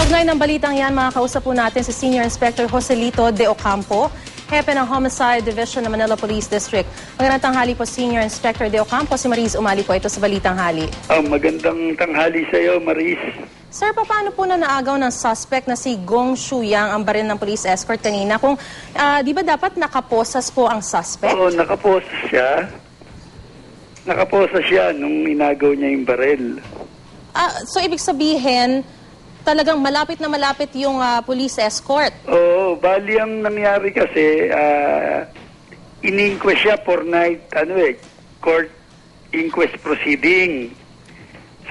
Kaugnay ng balitang yan, makakausap po natin si Senior Inspector Joselito De Ocampo, Hepe ng Homicide Division ng Manila Police District. Magandang tanghali po, Senior Inspector De Ocampo. Si Maris Umali po ito sa Balitang Hali. Magandang tanghali sa iyo, Maris. Sir, paano po na naagaw ng suspect na si Gong Shuyang ang baril ng police escort kanina? Kung di ba dapat nakaposas po ang suspect? Oo, nakaposas siya. Nakaposas siya nung inagaw niya yung baril. So ibig sabihin, talagang malapit na malapit yung police escort? Oo, bali ang nangyari kasi, in-inquest siya for night, court inquest proceeding.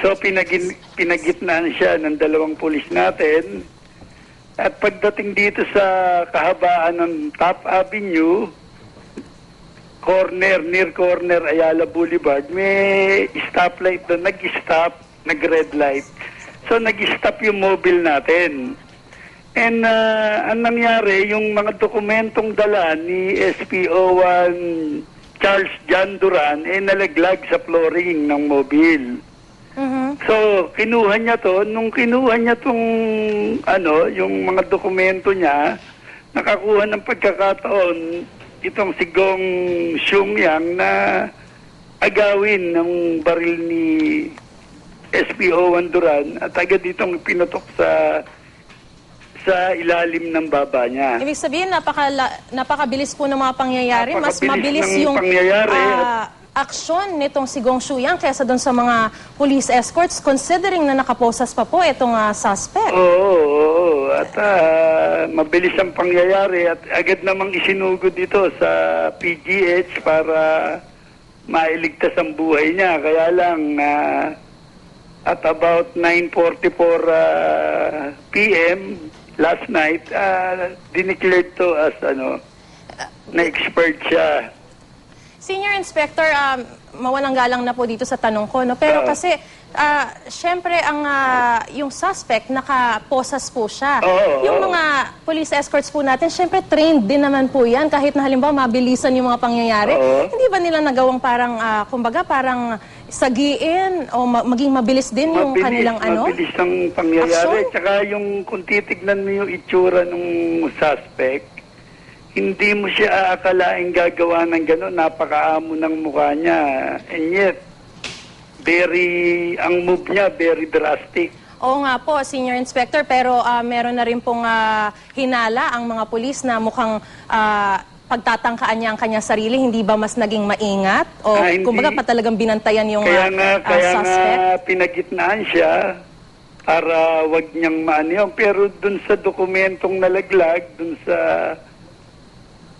So pinagitnaan siya ng dalawang pulis natin. At pagdating dito sa kahabaan ng Top Avenue, near corner Ayala Boulevard, may stoplight doon, nag-stop, nag-red light. So nag-stop yung mobile natin. And ang nangyari, yung mga dokumentong dala ni SPO1 Charles John Duran, nalaglag sa flooring ng mobile. So, kinuha niya to. Nung kinuha niya tong, yung mga dokumento niya, nakakuha ng pagkakataon itong si Gong Shuyang na agawin ng baril ni SPO1 Duran at agad itong pinutok sa ilalim ng baba niya. Ibig sabihin, napakabilis po ng mga pangyayari. Mas mabilis yung aksyon nitong si Gong Shuyang kaysa doon sa mga police escorts, considering na nakaposas pa po itong suspect. Oo. At mabilis ang pangyayari at agad namang isinugod dito sa PGH para mailigtas ang buhay niya. Kaya lang, at about 9:44 p.m. last night, dineclared to as na-expired siya. Senior Inspector, mawalang galang na po dito sa tanong ko, no? Pero kasi, syempre, yung suspect, nakaposas po siya. Yung mga police escorts po natin, syempre, trained din naman po yan. Kahit na halimbawa, mabilisan yung mga pangyayari. Hindi ba nila nagawang parang, kumbaga, parang sagiin o maging mabilis din yung kanilang Mabilis ang pangyayari. Tsaka yung kung titignan mo yung itsura ng suspect, hindi mo siya aakalaing gagawa ng gano'n. Napakaamo ng mukha niya. And yet, ang move niya, very drastic. Oo nga po, Senior Inspector, pero meron na rin pong hinala ang mga pulis na mukhang pagtatangkaan niya ang kanyang sarili. Hindi ba mas naging maingat? O kumbaga pa talagang binantayan yung suspect? Kaya nga pinagitnaan siya para wag niyang maano. Pero dun sa dokumentong nalaglag, dun sa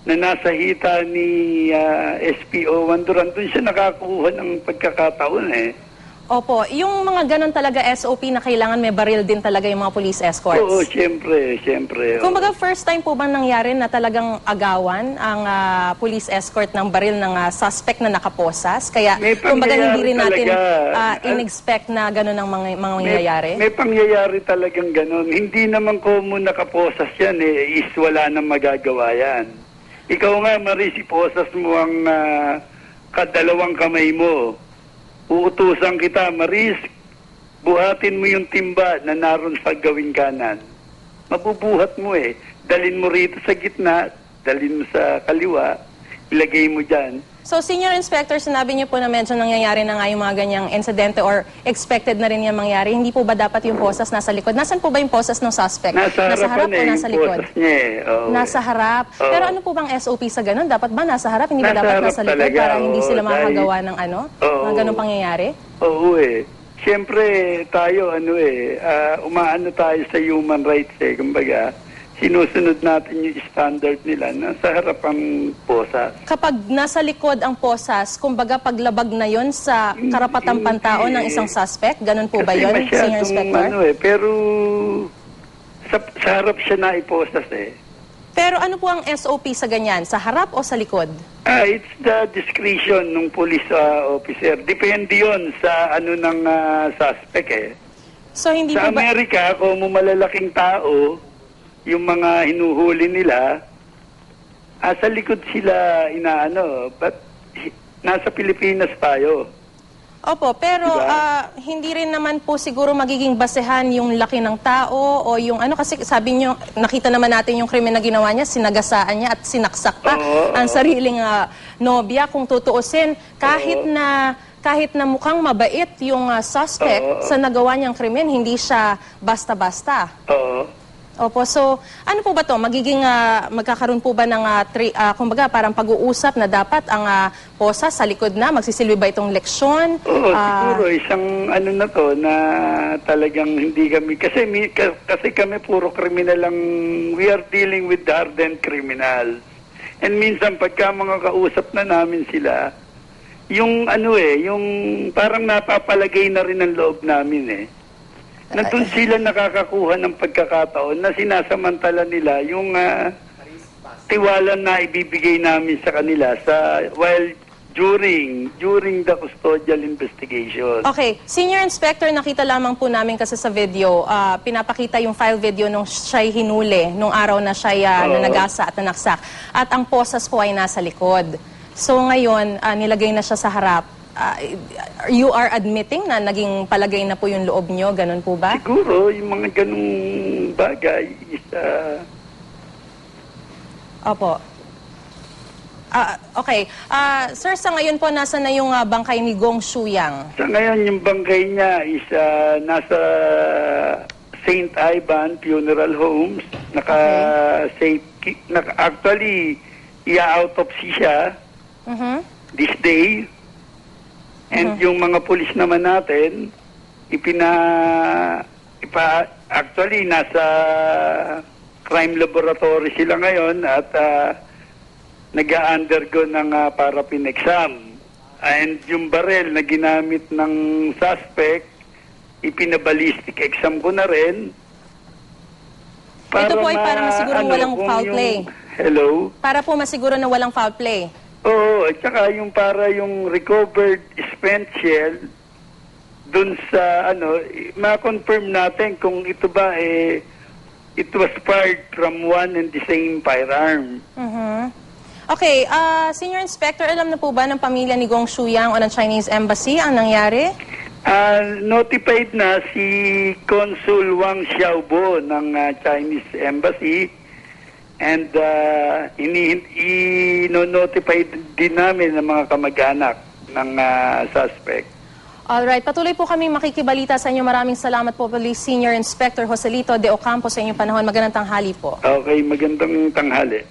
na nasa hita ni SPO1 Duran, doon siya nakakuha ng pagkakataon Opo, yung mga ganon talaga SOP na kailangan may baril din talaga yung mga police escorts? Oo, siyempre. Kumbaga first time po bang nangyari na talagang agawan ang police escort ng baril ng suspect na nakaposas? Kaya kumbaga hindi rin natin in-expect na ganon ang mga mangyayari? May pangyayari talagang ganon. Hindi naman common nakaposas yan is wala nang magagawa yan. Ikaw nga, Maris, iposas mo ang kadalawang kamay mo. Uutusan kita, Maris, buhatin mo yung timba na naroon sa gawing kanan. Mabubuhat mo Dalin mo rito sa gitna, dalin mo sa kaliwa, ilagay mo dyan. So, Senior Inspector, sinabi niyo po na medyo nangyayari na nga yung mga ganyang insidente or expected na rin yung mangyari. Hindi po ba dapat yung posas nasa likod? Nasaan po ba yung posas ng suspect? Nasa harap o nasa likod? Nasa harap. Pero ano po bang SOP sa ganun? Dapat ba nasa harap? Hindi ba dapat nasa likod talaga, para hindi sila makakagawa ng mga ganung pangyayari? Oo Siyempre, tayo, umaano tayo sa human rights kumbaga, sinusunod natin yung standard nila na sa harap ang posas. Kapag nasa likod ang posas, kumbaga paglabag na yon sa karapatang pantao ng isang suspect, ganun po ba yun, Senior Inspector? Pero sa harap siya na iposas Pero ano po ang SOP sa ganyan? Sa harap o sa likod? It's the discretion ng police officer. Depende yon sa ng suspect So hindi sa po ba... Amerika, kung malalaking tao, yung mga hinuhuli nila, sa likod sila inaano. But nasa Pilipinas tayo. Opo, pero hindi rin naman po siguro magiging basehan yung laki ng tao o yung ano, kasi sabi nyo, nakita naman natin yung krimen na ginawa niya, sinagasaan niya at sinaksak pa ang sariling nobya. Kung tutuusin, kahit na mukhang mabait yung suspect sa nagawa niyang krimen, hindi siya basta-basta. Opo, so ano po ba to? Magkakaroon po ba ng kumbaga parang pag-uusap na dapat ang posa sa likod na? Magsisilbi ba itong leksyon? Oo, siguro isang ano na to na talagang hindi kami, kasi kami puro kriminal lang, we are dealing with hardened criminals. And minsan pagka mga kausap na namin sila, yung yung parang napapalagay na rin ang loob namin nandun sila nakakakuha ng pagkakataon na sinasamantala nila yung tiwala na ibibigay namin sa kanila while during the custodial investigation. Okay, Senior Inspector, nakita lamang po namin kasi sa video, pinapakita yung file video nung siya'y hinuli, nung araw na siya'y nanagasa at nanaksak. At ang posas po ay nasa likod. So ngayon, nilagay na siya sa harap. You are admitting na naging palagay na po yung loob nyo, ganun po ba? Siguro, yung mga ganung bagay is... Opo. Okay. Sir, sa ngayon po, nasa na yung bangkay ni Gong Shuyang? Sa ngayon, yung bangkay niya is nasa St. Ivan Funeral Homes. Actually, i-autopsy siya this day. And yung mga pulis naman natin, actually, nasa crime laboratory sila ngayon at nag-undergo ng paraffin exam. And yung barel na ginamit ng suspect, ipinabalistic exam ko na rin. Ito po ay para masiguro walang foul play. Hello? Para po masiguro na walang foul play. Oo, at saka para yung recovered spent shell dun sa ma-confirm natin kung ito ba it was fired from one and the same firearm. Okay, Senior Inspector, alam na po ba ng pamilya ni Gong Shuyang o ng Chinese Embassy ang nangyari? Notified na si Consul Wang Xiaobo ng Chinese Embassy. And ino-notify din namin ng mga kamag-anak ng suspect. Alright, patuloy po kami makikibalita sa inyo. Maraming salamat po, Police Senior Inspector Joselito de Ocampo, sa inyong panahon. Magandang tanghali po. Okay, magandang tanghali.